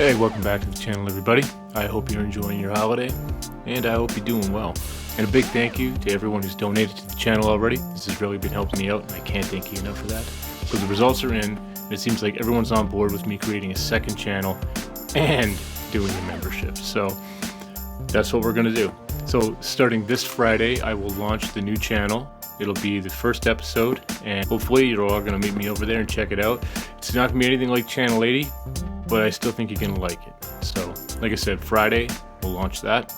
Hey, welcome back to the channel, everybody. I hope you're enjoying your holiday, and I hope you're doing well. And a big thank you to everyone who's donated to the channel already. This has really been helping me out, and I can't thank you enough for that. So the results are in, and it seems like everyone's on board with me creating a second channel and doing a membership. So that's what we're going to do. So starting this Friday, I will launch the new channel. It'll be the first episode, and hopefully you're all going to meet me over there and check it out. It's not going to be anything like Channel 80, but I still think you're going to like it. So, like I said, Friday, we'll launch that.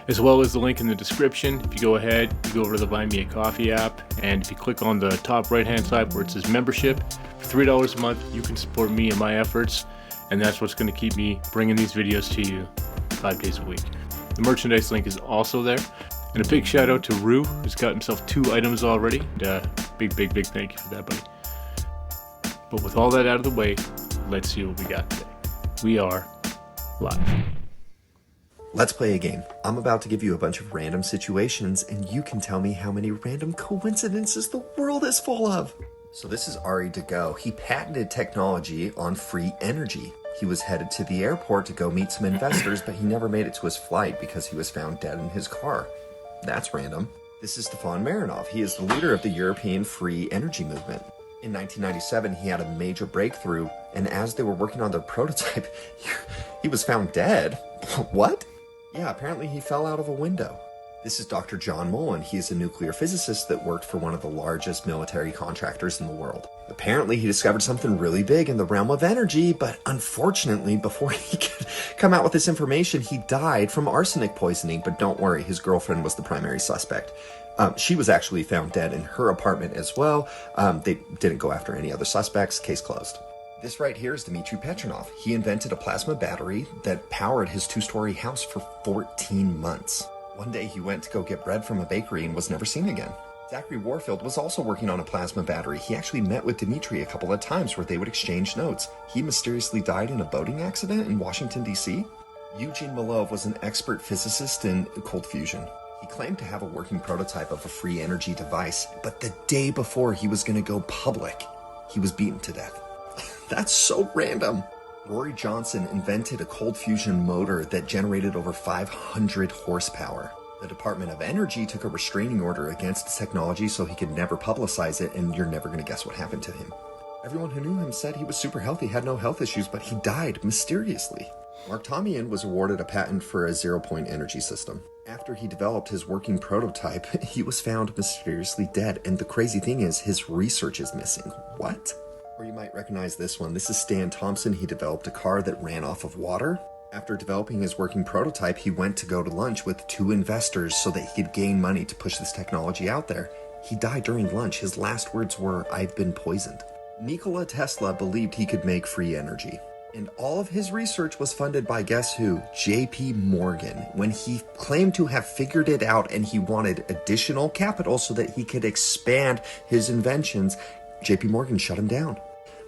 As well as the link in the description. If you go ahead, you go over to the Buy Me a Coffee app, and if you click on the top right-hand side where it says membership, for $3 a month, you can support me and my efforts, and that's what's going to keep me bringing these videos to you 5 days a week. The merchandise link is also there. And a big shout out to Rue, who's got himself 2 items already. And, big thank you for that, buddy. But with all that out of the way, let's see what we got today. We are live. Let's play a game. I'm about to give you a bunch of random situations, and you can tell me how many random coincidences the world is full of. So this is Ari to Go. He patented technology on free energy. He was headed to the airport to go meet some investors, but he never made it to his flight because he was found dead in his car. That's random. This is Stefan Marinov. He is the leader of the European free energy movement. In 1997, he had a major breakthrough, and as they were working on their prototype, he was found dead. What? Yeah, apparently he fell out of a window. This is Dr. John Mullen. He is a nuclear physicist that worked for one of the largest military contractors in the world. Apparently he discovered something really big in the realm of energy, but unfortunately, before he could come out with this information, he died from arsenic poisoning. But don't worry, his girlfriend was the primary suspect. She was actually found dead in her apartment as well. They didn't go after any other suspects. Case closed. This right here is Dmitry Petronov. He invented a plasma battery that powered his 2-story house for 14 months. One day he went to go get bread from a bakery and was never seen again. Zachary Warfield was also working on a plasma battery. He actually met with Dmitry a couple of times where they would exchange notes. He mysteriously died in a boating accident in Washington, D.C. Eugene Malov was an expert physicist in cold fusion. He claimed to have a working prototype of a free energy device, but the day before he was going to go public, he was beaten to death. That's so random. Rory Johnson invented a cold fusion motor that generated over 500 horsepower. The Department of Energy took a restraining order against the technology so he could never publicize it, and you're never going to guess what happened to him. Everyone who knew him said he was super healthy, had no health issues, but he died mysteriously. Mark Tomian was awarded a patent for a zero-point energy system. After he developed his working prototype, he was found mysteriously dead, and the crazy thing is, his research is missing. What? Or you might recognize this one. This is Stan Thompson. He developed a car that ran off of water. After developing his working prototype, he went to go to lunch with 2 investors so that he could gain money to push this technology out there. He died during lunch. His last words were, "I've been poisoned." Nikola Tesla believed he could make free energy. And all of his research was funded by, guess who? J.P. Morgan. When he claimed to have figured it out and he wanted additional capital so that he could expand his inventions, J.P. Morgan shut him down.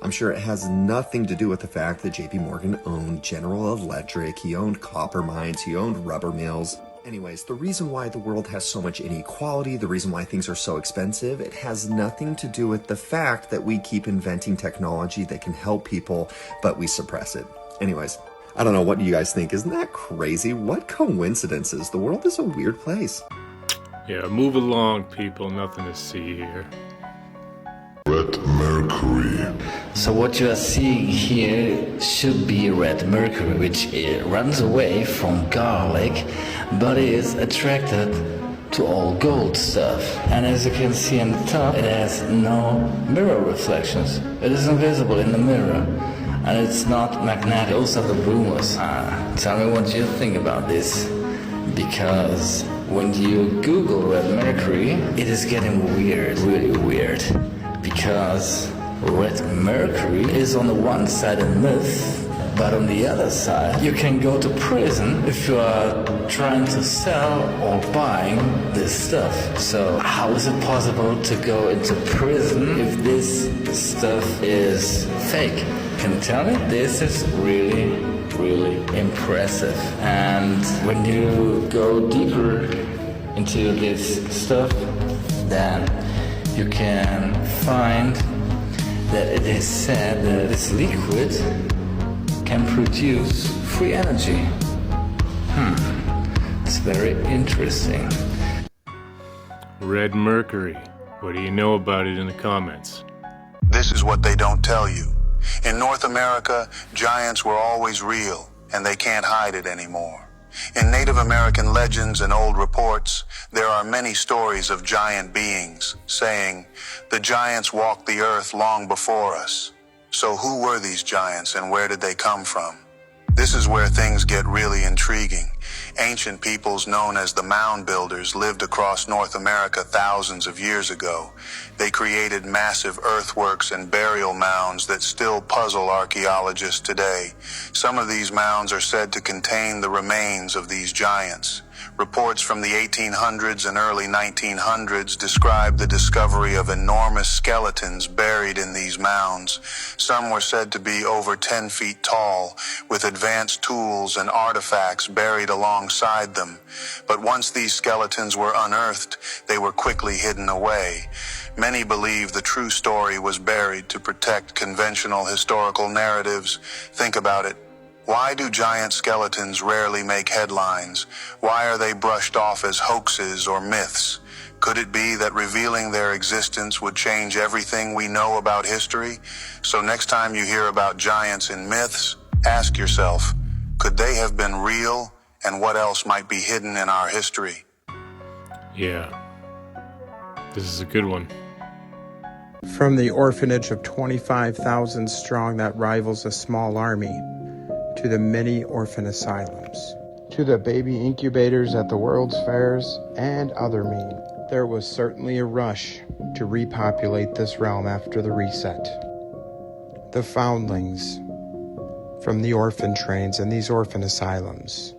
I'm sure it has nothing to do with the fact that J.P. Morgan owned General Electric, he owned copper mines, he owned rubber mills. Anyways, the reason why the world has so much inequality, the reason why things are so expensive, it has nothing to do with the fact that we keep inventing technology that can help people, but we suppress it. Anyways, I don't know, what do you guys think? Isn't that crazy? What coincidences? The world is a weird place. Yeah, move along, people. Nothing to see here. Red Mercury. So what you are seeing here should be red mercury, which runs away from garlic, but is attracted to all gold stuff. And as you can see on the top, it has no mirror reflections. It is invisible in the mirror, and it's not magnetic. Those are the rumors. Tell me what you think about this, because when you Google red mercury, it is getting weird, really weird. Because red mercury is on the one side a myth, but on the other side you can go to prison if you are trying to sell or buying this stuff. So how is it possible to go into prison if this stuff is fake? Can you tell me? This is really impressive. And when you go deeper into this stuff, then you can find that it is said that this liquid can produce free energy. It's very interesting. Red Mercury. What do you know about it in the comments? This is what they don't tell you. In North America, giants were always real, and they can't hide it anymore. In Native American legends and old reports, there are many stories of giant beings, saying, "The giants walked the earth long before us." So who were these giants and where did they come from? This is where things get really intriguing. Ancient peoples known as the mound builders lived across North America thousands of years ago. They created massive earthworks and burial mounds that still puzzle archaeologists today. Some of these mounds are said to contain the remains of these giants. Reports from the 1800s and early 1900s describe the discovery of enormous skeletons buried in these mounds. Some were said to be over 10 feet tall, with advanced tools and artifacts buried alongside them. But once these skeletons were unearthed, they were quickly hidden away. Many believe the true story was buried to protect conventional historical narratives. Think about it. Why do giant skeletons rarely make headlines? Why are they brushed off as hoaxes or myths? Could it be that revealing their existence would change everything we know about history? So next time you hear about giants in myths, ask yourself, could they have been real, and what else might be hidden in our history? Yeah. This is a good one. From the orphanage of 25,000 strong that rivals a small army, to the many orphan asylums, to the baby incubators at the World's Fairs and other means, there was certainly a rush to repopulate this realm after the reset. The Foundlings, from the orphan trains and these orphan asylums,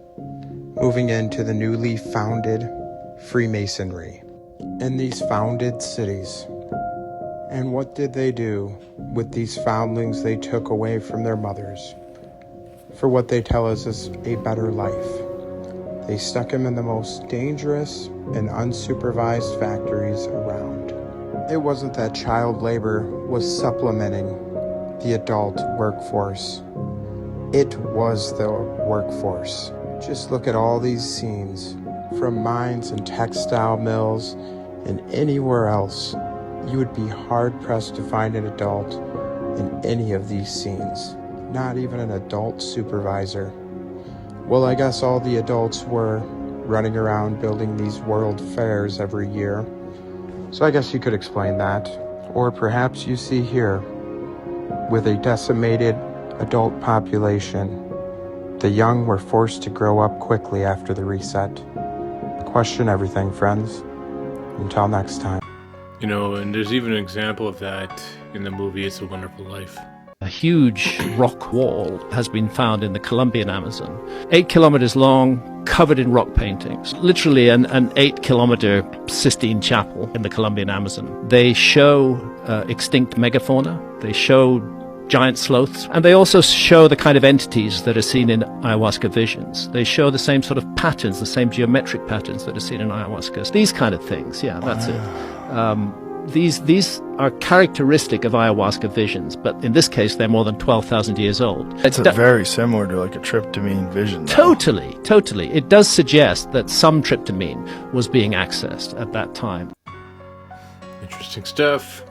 moving into the newly founded Freemasonry in these founded cities. And what did they do with these foundlings they took away from their mothers for what they tell us is a better life? They stuck him in the most dangerous and unsupervised factories around. It wasn't that child labor was supplementing the adult workforce. It was the workforce. Just look at all these scenes, from mines and textile mills and anywhere else. You would be hard-pressed to find an adult in any of these scenes. Not even an adult supervisor. Well, I guess all the adults were running around building these world fairs every year. So I guess you could explain that. Or perhaps you see here, with a decimated adult population, the young were forced to grow up quickly after the reset. Question everything, friends. Until next time. You know, and there's even an example of that in the movie It's a Wonderful Life. A huge rock wall has been found in the Colombian Amazon, 8 kilometers long, covered in rock paintings. Literally an 8-kilometer Sistine Chapel in the Colombian Amazon. They show extinct megafauna. They show giant sloths, and they also show the kind of entities that are seen in ayahuasca visions. They show the same sort of patterns, the same geometric patterns that are seen in ayahuasca. These kind of things, yeah, that's it. These are characteristic of ayahuasca visions, but in this case, they're more than 12,000 years old. It's very similar to like a tryptamine vision. Though. Totally. It does suggest that some tryptamine was being accessed at that time. Interesting stuff.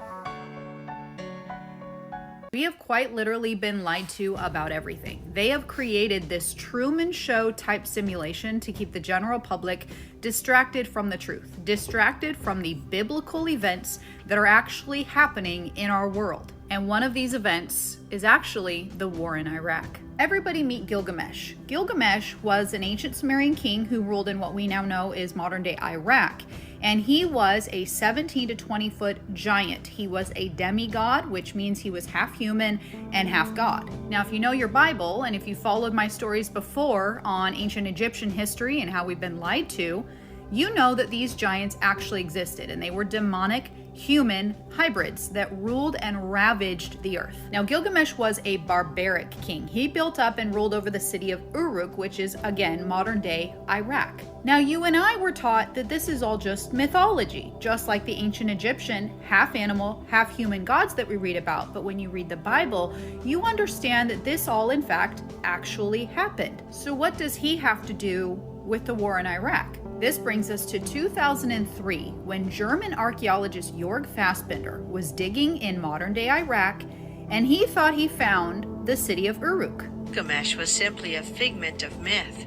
We have quite literally been lied to about everything. They have created this Truman Show type simulation to keep the general public distracted from the truth, distracted from the biblical events that are actually happening in our world. And one of these events is actually the war in Iraq. Everybody meet Gilgamesh. Gilgamesh was an ancient Sumerian king who ruled in what we now know is modern day Iraq. And he was a 17 to 20 foot giant. He was a demigod, which means he was half human and half god. Now, if you know your Bible, and if you followed my stories before on ancient Egyptian history and how we've been lied to, you know that these giants actually existed and they were demonic human hybrids that ruled and ravaged the earth. Now, Gilgamesh was a barbaric king. He built up and ruled over the city of Uruk, which is, again, modern-day Iraq. Now, you and I were taught that this is all just mythology, just like the ancient Egyptian half-animal, half-human gods that we read about. But when you read the Bible, you understand that this all, in fact, actually happened. So what does he have to do with the war in Iraq? This brings us to 2003, when German archaeologist Jörg Fassbinder was digging in modern-day Iraq, and he thought he found the city of Uruk. Gilgamesh was simply a figment of myth.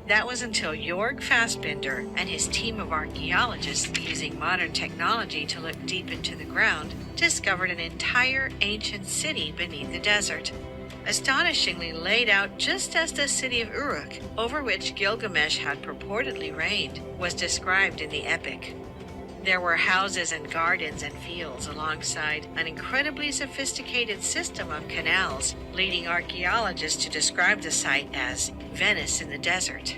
That was until Jörg Fassbinder and his team of archaeologists, using modern technology to look deep into the ground, discovered an entire ancient city beneath the desert, astonishingly laid out just as the city of Uruk, over which Gilgamesh had purportedly reigned, was described in the epic. There were houses and gardens and fields alongside an incredibly sophisticated system of canals, leading archaeologists to describe the site as Venice in the desert.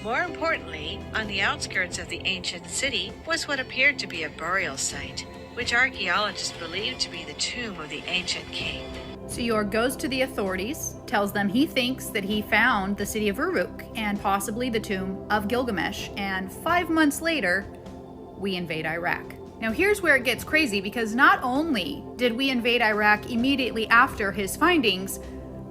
More importantly, on the outskirts of the ancient city was what appeared to be a burial site, which archaeologists believed to be the tomb of the ancient king. So Jörg goes to the authorities, tells them he thinks that he found the city of Uruk and possibly the tomb of Gilgamesh, and 5 months later, we invade Iraq. Now here's where it gets crazy, because not only did we invade Iraq immediately after his findings,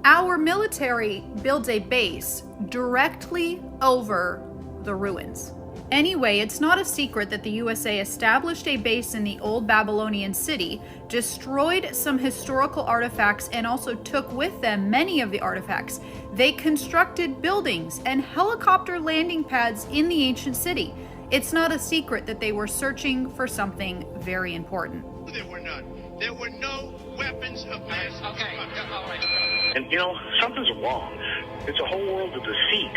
our military builds a base directly over the ruins. Anyway, it's not a secret that the USA established a base in the old Babylonian city, destroyed some historical artifacts, and also took with them many of the artifacts. They constructed buildings and helicopter landing pads in the ancient city. It's not a secret that they were searching for something very important. There were none. There were no weapons of mass destruction. All right. And, something's wrong. It's a whole world of deceit.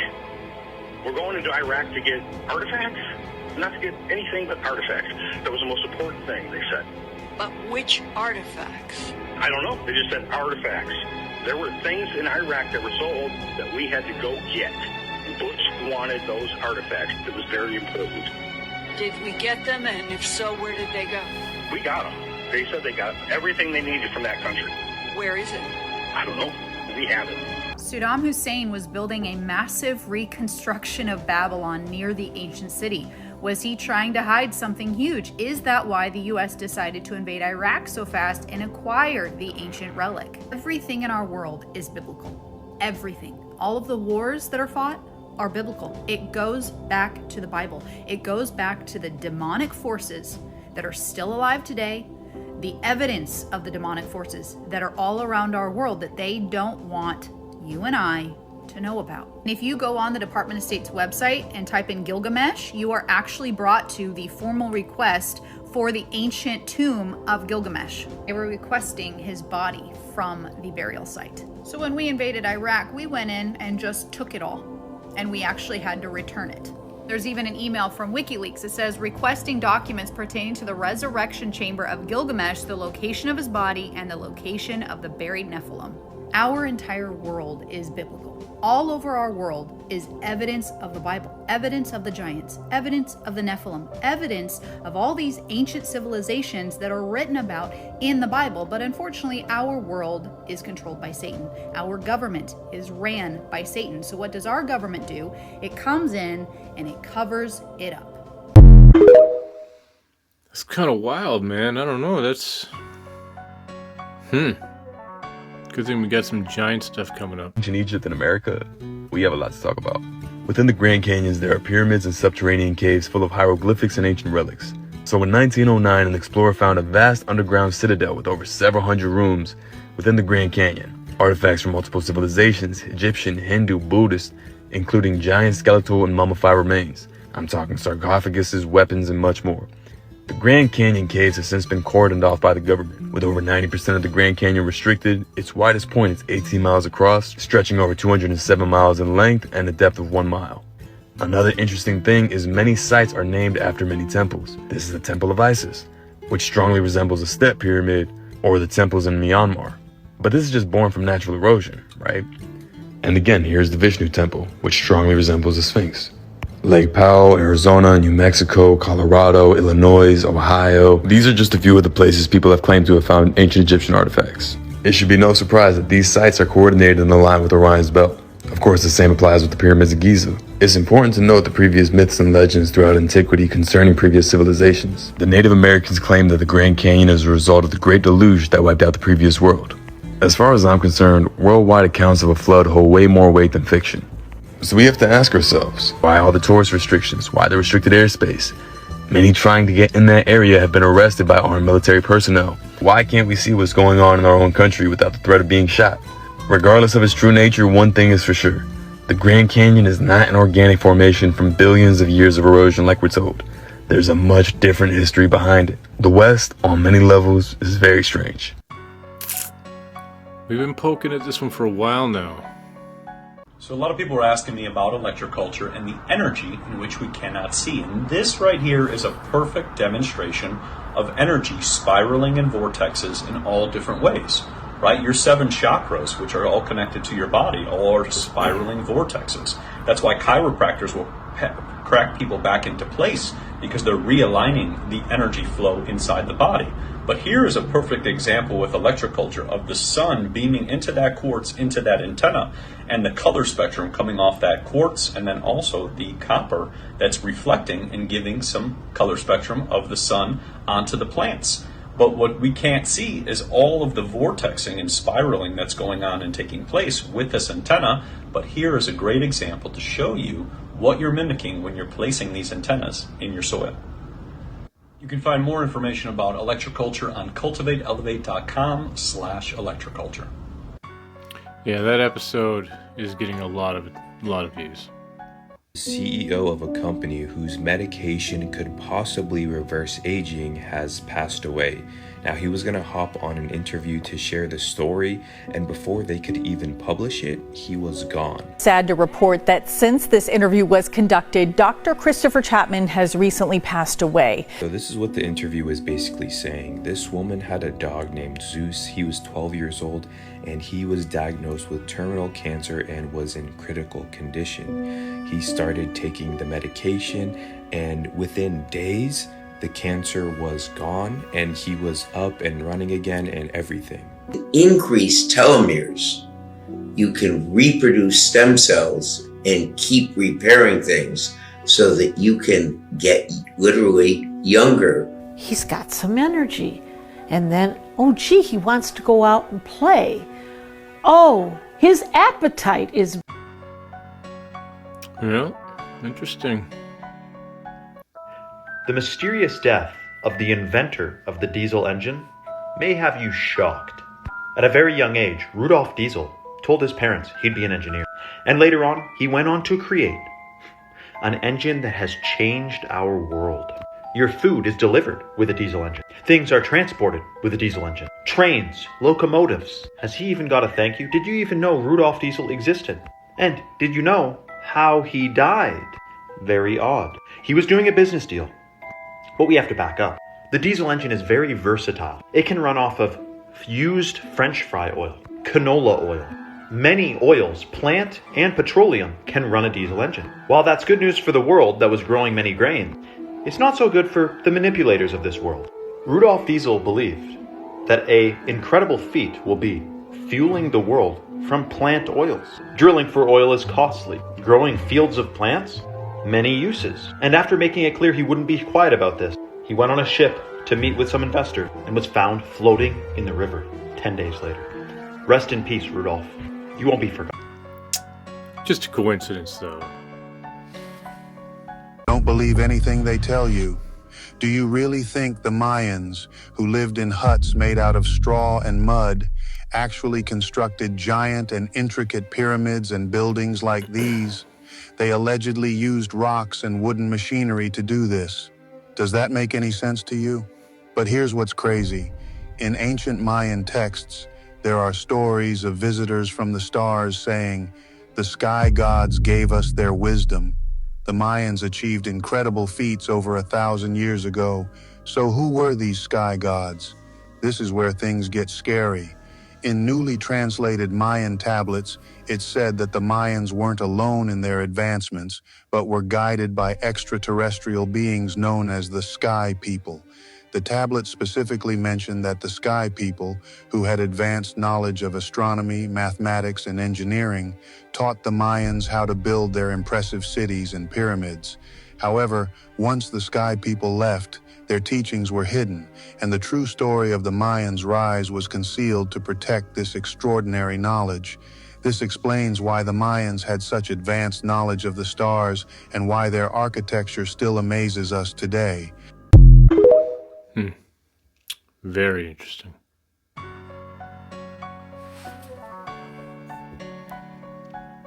We're going into Iraq to get artifacts? Not to get anything but artifacts. That was the most important thing, they said. But which artifacts? I don't know. They just said artifacts. There were things in Iraq that were so old that we had to go get. Bush wanted those artifacts. It was very important. Did we get them? And if so, where did they go? We got them. They said they got everything they needed from that country. Where is it? I don't know. We have it. Saddam Hussein was building a massive reconstruction of Babylon near the ancient city. Was he trying to hide something huge? Is that why the US decided to invade Iraq so fast and acquire the ancient relic? Everything in our world is biblical. Everything. All of the wars that are fought are biblical. It goes back to the Bible. It goes back to the demonic forces that are still alive today, the evidence of the demonic forces that are all around our world that they don't want you and I to know about. And if you go on the Department of State's website and type in Gilgamesh, you are actually brought to the formal request for the ancient tomb of Gilgamesh. They were requesting his body from the burial site. So when we invaded Iraq, we went in and just took it all, and we actually had to return it. There's even an email from WikiLeaks that says requesting documents pertaining to the resurrection chamber of Gilgamesh, the location of his body, and the location of the buried Nephilim. Our entire world is biblical. All over our world is evidence of the Bible, evidence of the giants, evidence of the Nephilim, evidence of all these ancient civilizations that are written about in the Bible. But unfortunately, our world is controlled by Satan. Our government is ran by Satan. So what does our government do? It comes in and it covers it up. That's kind of wild, man. I don't know. That's... Good thing we got some giant stuff coming up. In Egypt and America, we have a lot to talk about. Within the Grand Canyons, there are pyramids and subterranean caves full of hieroglyphics and ancient relics. So in 1909, an explorer found a vast underground citadel with over several hundred rooms within the Grand Canyon. Artifacts from multiple civilizations, Egyptian, Hindu, Buddhist, including giant skeletal and mummified remains. I'm talking sarcophaguses, weapons, and much more. The Grand Canyon caves have since been cordoned off by the government. With over 90% of the Grand Canyon restricted, its widest point is 18 miles across, stretching over 207 miles in length and a depth of 1 mile. Another interesting thing is many sites are named after many temples. This is the Temple of Isis, which strongly resembles a step pyramid, or the temples in Myanmar. But this is just born from natural erosion, right? And again, here's the Vishnu Temple, which strongly resembles a Sphinx. Lake Powell, Arizona, New Mexico, Colorado, Illinois, Ohio. These are just a few of the places people have claimed to have found ancient Egyptian artifacts. It should be no surprise that these sites are coordinated and aligned with Orion's belt. Of course, the same applies with the pyramids of Giza. It's important to note the previous myths and legends throughout antiquity concerning previous civilizations. The Native Americans claim that the Grand Canyon is a result of the Great Deluge that wiped out the previous world. As far as I'm concerned, worldwide accounts of a flood hold way more weight than fiction. So we have to ask ourselves, why all the tourist restrictions? Why the restricted airspace? Many trying to get in that area have been arrested by armed military personnel. Why can't we see what's going on in our own country without the threat of being shot? Regardless of its true nature, one thing is for sure. The Grand Canyon is not an organic formation from billions of years of erosion like we're told. There's a much different history behind it. The West, on many levels, is very strange. We've been poking at this one for a while now. So a lot of people are asking me about electroculture and the energy in which we cannot see. And this right here is a perfect demonstration of energy spiraling in vortexes in all different ways. Right? Your 7 chakras, which are all connected to your body, all are spiraling vortexes. That's why chiropractors will crack people back into place, because they're realigning the energy flow inside the body. But here is a perfect example with electroculture of the sun beaming into that quartz, into that antenna, and the color spectrum coming off that quartz, and then also the copper that's reflecting and giving some color spectrum of the sun onto the plants. But what we can't see is all of the vortexing and spiraling that's going on and taking place with this antenna. But here is a great example to show you what you're mimicking when you're placing these antennas in your soil. You can find more information about electroculture on cultivateelevate.com/electroculture. Yeah, that episode is getting a lot of views. CEO of a company whose medication could possibly reverse aging has passed away. Now, he was going to hop on an interview to share the story, and before they could even publish it, he was gone. Sad to report that since this interview was conducted, Dr. Christopher Chapman has recently passed away. So this is what the interview is basically saying. This woman had a dog named Zeus. He was 12 years old, and he was diagnosed with terminal cancer and was in critical condition. He started taking the medication, and within days, the cancer was gone and he was up and running again and everything. Increase telomeres. You can reproduce stem cells and keep repairing things so that you can get literally younger. He's got some energy. And then, oh gee, he wants to go out and play. Oh, his appetite is... Yeah, interesting. The mysterious death of the inventor of the diesel engine may have you shocked. At a very young age, Rudolf Diesel told his parents he'd be an engineer. And later on, he went on to create an engine that has changed our world. Your food is delivered with a diesel engine. Things are transported with a diesel engine. Trains, locomotives. Has he even got a thank you? Did you even know Rudolf Diesel existed? And did you know how he died? Very odd. He was doing a business deal. But we have to back up. The diesel engine is very versatile. It can run off of used French fry oil, canola oil. Many oils, plant and petroleum, can run a diesel engine. While that's good news for the world that was growing many grains, it's not so good for the manipulators of this world. Rudolf Diesel believed that an incredible feat will be fueling the world from plant oils. Drilling for oil is costly. Growing fields of plants? Many uses. And after making it clear he wouldn't be quiet about this, he went on a ship to meet with some investor and was found floating in the river 10 days later. Rest in peace, Rudolf. You won't be forgotten. Just a coincidence, though. Don't believe anything they tell you. Do you really think the Mayans, who lived in huts made out of straw and mud, actually constructed giant and intricate pyramids and buildings like these? They allegedly used rocks and wooden machinery to do this. Does that make any sense to you? But here's what's crazy. In ancient Mayan texts, there are stories of visitors from the stars saying, "The sky gods gave us their wisdom." The Mayans achieved incredible feats over 1,000 years ago. So who were these sky gods? This is where things get scary. In newly translated Mayan tablets, it said that the Mayans weren't alone in their advancements, but were guided by extraterrestrial beings known as the Sky People. The tablet specifically mentioned that the Sky People, who had advanced knowledge of astronomy, mathematics, and engineering, taught the Mayans how to build their impressive cities and pyramids. However, once the Sky People left, their teachings were hidden, and the true story of the Mayans' rise was concealed to protect this extraordinary knowledge. This explains why the Mayans had such advanced knowledge of the stars and why their architecture still amazes us today. Very interesting.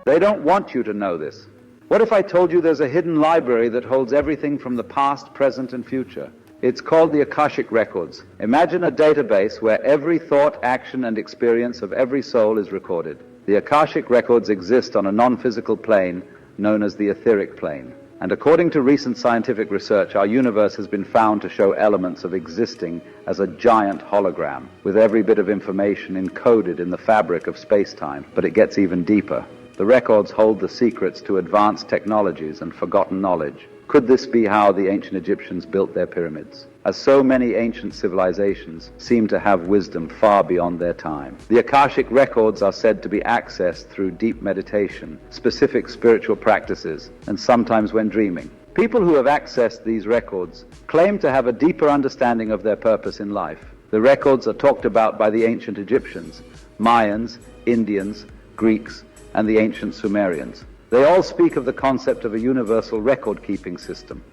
They don't want you to know this. What if I told you there's a hidden library that holds everything from the past, present, and future? It's called the Akashik Records. Imagine a database where every thought, action, and experience of every soul is recorded. The Akashik Records exist on a non-physical plane known as the etheric plane. And according to recent scientific research, our universe has been found to show elements of existing as a giant hologram, with every bit of information encoded in the fabric of space-time. But it gets even deeper. The records hold the secrets to advanced technologies and forgotten knowledge. Could this be how the ancient Egyptians built their pyramids? As so many ancient civilizations seem to have wisdom far beyond their time. The Akashic Records are said to be accessed through deep meditation, specific spiritual practices, and sometimes when dreaming. People who have accessed these records claim to have a deeper understanding of their purpose in life. The records are talked about by the ancient Egyptians, Mayans, Indians, Greeks, and the ancient Sumerians. They all speak of the concept of a universal record-keeping system.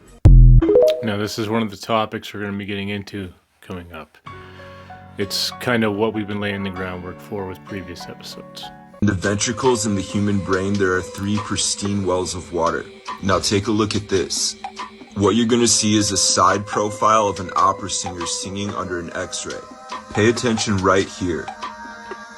Now, this is one of the topics we're going to be getting into coming up. It's kind of what we've been laying the groundwork for with previous episodes. In the ventricles in the human brain, there are 3 pristine wells of water. Now take a look at this. What you're going to see is a side profile of an opera singer singing under an X-ray. Pay attention right here.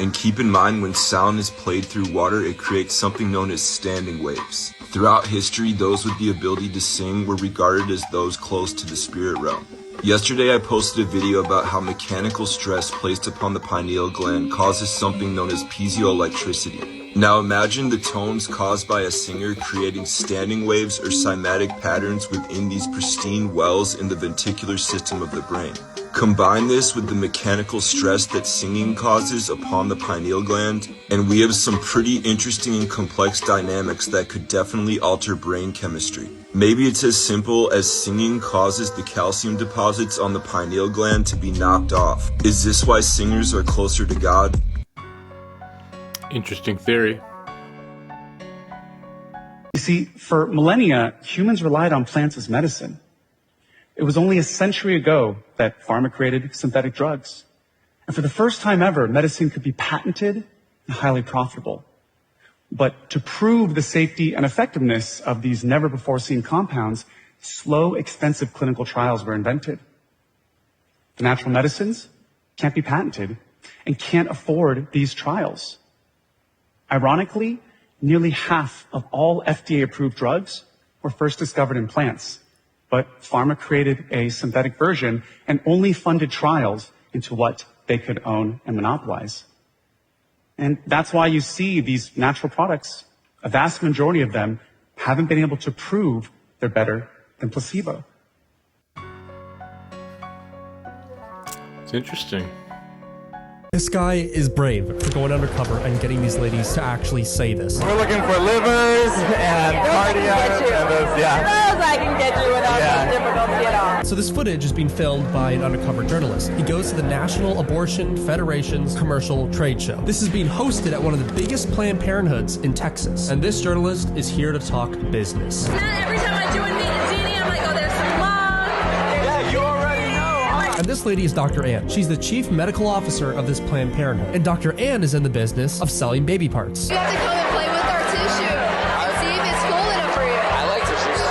And keep in mind, when sound is played through water, it creates something known as standing waves. Throughout history, those with the ability to sing were regarded as those close to the spirit realm. Yesterday, I posted a video about how mechanical stress placed upon the pineal gland causes something known as piezoelectricity. Now imagine the tones caused by a singer creating standing waves or cymatic patterns within these pristine wells in the ventricular system of the brain. Combine this with the mechanical stress that singing causes upon the pineal gland, and we have some pretty interesting and complex dynamics that could definitely alter brain chemistry. Maybe it's as simple as singing causes the calcium deposits on the pineal gland to be knocked off. Is this why singers are closer to God? Interesting theory. You see, for millennia, humans relied on plants as medicine. It was only a century ago that pharma created synthetic drugs. And for the first time ever, medicine could be patented and highly profitable. But to prove the safety and effectiveness of these never-before-seen compounds, slow, expensive clinical trials were invented. The natural medicines can't be patented and can't afford these trials. Ironically, nearly half of all FDA-approved drugs were first discovered in plants. But pharma created a synthetic version and only funded trials into what they could own and monopolize. And that's why you see these natural products, a vast majority of them haven't been able to prove they're better than placebo. It's interesting. This guy is brave for going undercover and getting these ladies to actually say this. We're looking for livers and cardiac and those, Those I can get you without any difficulty at all. So this footage is being filmed by an undercover journalist. He goes to the National Abortion Federation's commercial trade show. This is being hosted at one of the biggest Planned Parenthoods in Texas. And this journalist is here to talk business. Not every time I do a meet a genie, I'm like, oh, there's some love. Yeah, you already know. And this lady is Dr. Ann. She's the chief medical officer of this Planned Parenthood. And Dr. Ann is in the business of selling baby parts. You have to come and play with our tissue and see if it's cool enough for you. I like tissues.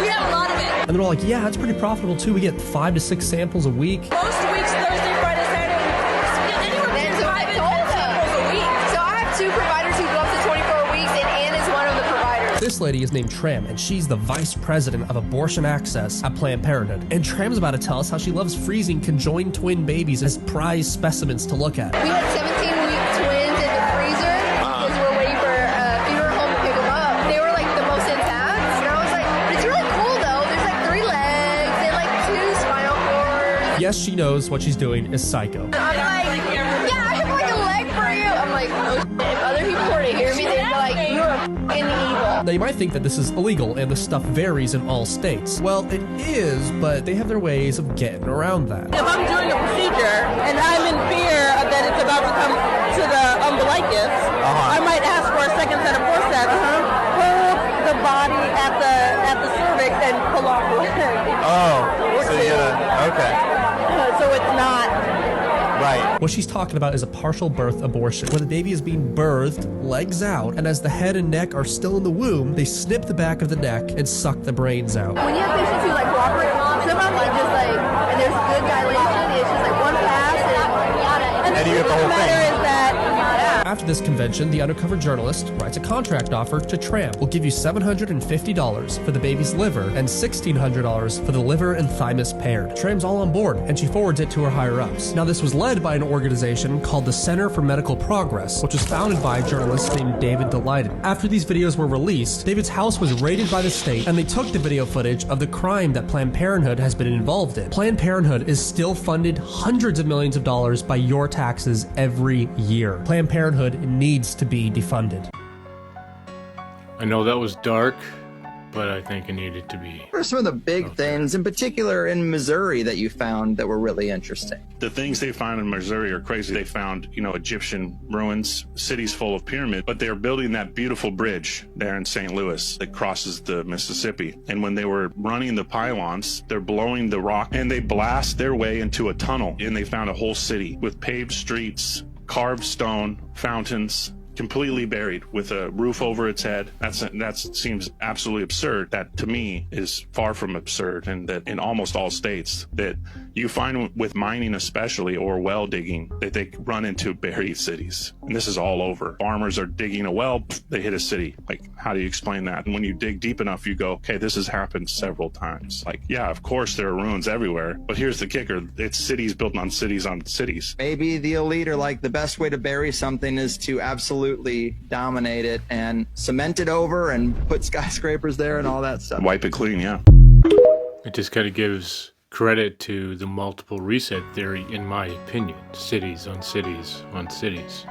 We have a lot of it. And they're all like, yeah, it's pretty profitable too. We get 5 to 6 samples a week. Most weeks, Thursday, Friday, Saturday, we get anywhere between 5 and 10 samples a week. So I have 2 providers who go up to 24 weeks, and Ann is one of the providers. This lady is named Tram, and she's the vice president of abortion access at Planned Parenthood. And Tram's about to tell us how she loves freezing conjoined twin babies as prize specimens to look at. We had 17-week twins in the freezer because we're waiting for a funeral home to pick them up. They were like the most intact, and I was like, it's really cool though. There's like 3 legs and like 2 spinal cords. Yes, she knows what she's doing is psycho. I'm like, yeah, I have like a leg for you. I'm like, oh shit. If other people were to hear me, they'd be like, you're fucking evil. Now, you might think that this is illegal and the stuff varies in all states. Well, it is, but they have their ways of getting around that. If I'm doing a procedure and I'm in fear that it's about to come to the umbilicus, I might ask for a second set of forceps. Hold the body at the cervix and pull off the leg. Oh, so you gotta, okay. So it's not. Right. What she's talking about is a partial birth abortion, where the baby is being birthed, legs out, and as the head and neck are still in the womb, they snip the back of the neck and suck the brains out. When you have patients who like cooperate, some of them are just like, and there's good dilation, it's just like one pass and you get the whole thing. After this convention, the undercover journalist writes a contract offer to Tram. We'll give you $750 for the baby's liver and $1,600 for the liver and thymus paired. Tram's all on board, and she forwards it to her higher-ups. Now, this was led by an organization called the Center for Medical Progress, which was founded by a journalist named David Delighted. After these videos were released, David's house was raided by the state, and they took the video footage of the crime that Planned Parenthood has been involved in. Planned Parenthood is still funded hundreds of millions of dollars by your taxes every year. Planned Parenthood needs to be defunded. I know that was dark, but I think it needed to be. What are some of the big things, in particular in Missouri, that you found that were really interesting? The things they found in Missouri are crazy. They found, Egyptian ruins, cities full of pyramids, but they're building that beautiful bridge there in St. Louis that crosses the Mississippi. And when they were running the pylons, they're blowing the rock and they blast their way into a tunnel. And they found a whole city with paved streets, carved stone, fountains, completely buried with a roof over its head. That seems absolutely absurd. That to me is far from absurd, and that in almost all states that you find with mining especially, or well digging, that they run into buried cities. And this is all over. Farmers are digging a well, they hit a city. Like, how do you explain that? And when you dig deep enough, you go, okay, this has happened several times. Like, yeah, of course there are ruins everywhere, but here's the kicker. It's cities built on cities on cities. Maybe the elite are like, the best way to bury something is to absolutely dominate it and cement it over and put skyscrapers there and all that stuff. Wipe it clean, yeah. It just kind of gives credit to the multiple reset theory, in my opinion. Cities on cities on cities.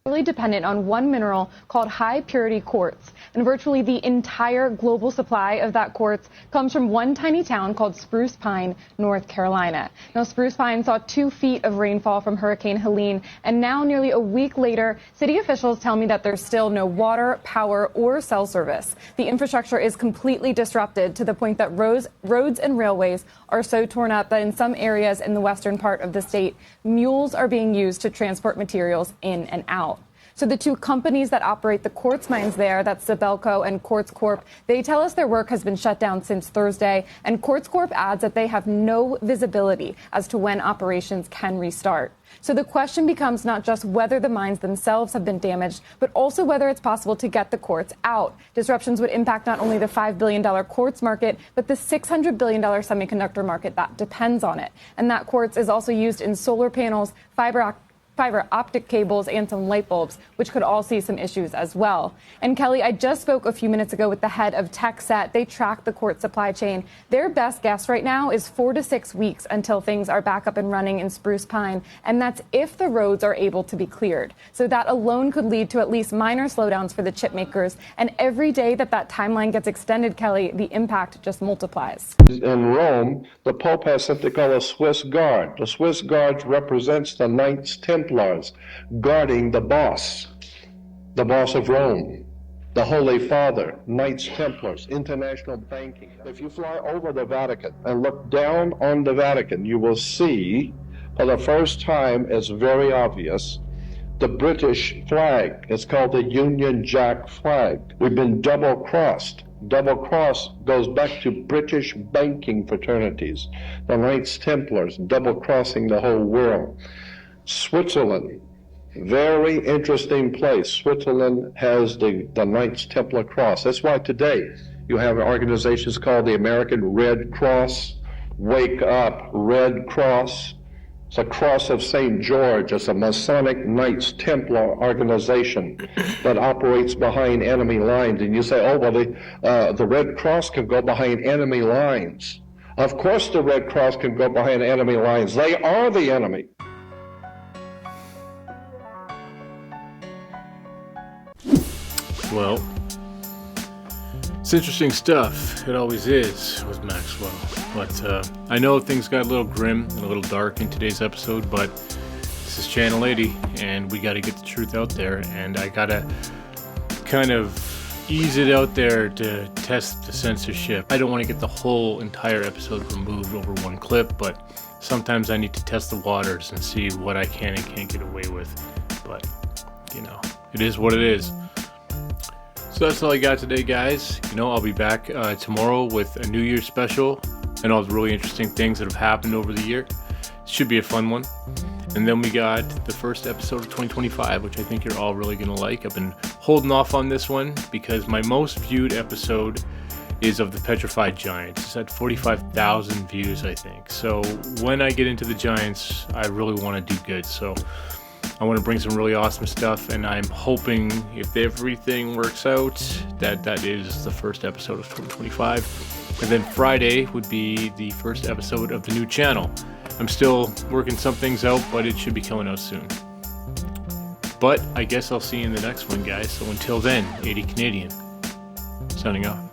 Really dependent on one mineral called high purity quartz, and virtually the entire global supply of that quartz comes from one tiny town called Spruce Pine, North Carolina. Now, Spruce Pine saw 2 feet of rainfall from Hurricane Helene, and now nearly a week later, city officials tell me that there's still no water, power, or cell service. The infrastructure is completely disrupted to the point that roads and railways are so torn up that in some areas in the western part of the state, mules are being used to transport materials in and out. So the 2 companies that operate the quartz mines there, that's Sibelco and Quartz Corp, they tell us their work has been shut down since Thursday, and Quartz Corp adds that they have no visibility as to when operations can restart. So the question becomes not just whether the mines themselves have been damaged, but also whether it's possible to get the quartz out. Disruptions would impact not only the $5 billion quartz market, but the $600 billion semiconductor market that depends on it. And that quartz is also used in solar panels, fiber optic cables, and some light bulbs, which could all see some issues as well. And Kelly, I just spoke a few minutes ago with the head of TechSet. They track the quartz supply chain. Their best guess right now is 4 to 6 weeks until things are back up and running in Spruce Pine, and that's if the roads are able to be cleared. So that alone could lead to at least minor slowdowns for the chip makers, and every day that timeline gets extended, Kelly, the impact just multiplies. In Rome, the Pope has something called a Swiss Guard. The Swiss Guard represents the Knights Templars guarding the boss of Rome, the Holy Father, Knights Templars, international banking. If you fly over the Vatican and look down on the Vatican, you will see, for the first time, it's very obvious, the British flag. It's called the Union Jack flag. We've been double-crossed. Double-cross goes back to British banking fraternities, the Knights Templars double-crossing the whole world. Switzerland Very interesting place. Switzerland has the Knights Templar Cross. That's why today you have organizations called the American Red Cross, Wake Up Red Cross. It's a cross of St. George. It's a Masonic Knights Templar organization that operates behind enemy lines. And you say, oh, well, the Red Cross can go behind enemy lines. Of course the Red Cross can go behind enemy lines. They are the enemy. Well, it's interesting stuff. It always is with Maxwell. But I know things got a little grim and a little dark in today's episode, but this is Channel 80, and we got to get the truth out there. And I got to kind of ease it out there to test the censorship. I don't want to get the whole entire episode removed over one clip, but sometimes I need to test the waters and see what I can and can't get away with. But, you know, it is what it is. So that's all I got today, guys. You know, I'll be back tomorrow with a New Year's special and all the really interesting things that have happened over the year. It should be a fun one. And then we got the first episode of 2025, which I think you're all really going to like. I've been holding off on this one because my most viewed episode is of the Petrified Giants. It's at 45,000 views, I think. So when I get into the Giants, I really want to do good. So I want to bring some really awesome stuff, and I'm hoping, if everything works out, that is the first episode of 2025. And then Friday would be the first episode of the new channel. I'm still working some things out, but it should be coming out soon. But I guess I'll see you in the next one, guys. So until then, 80 Canadian, signing off.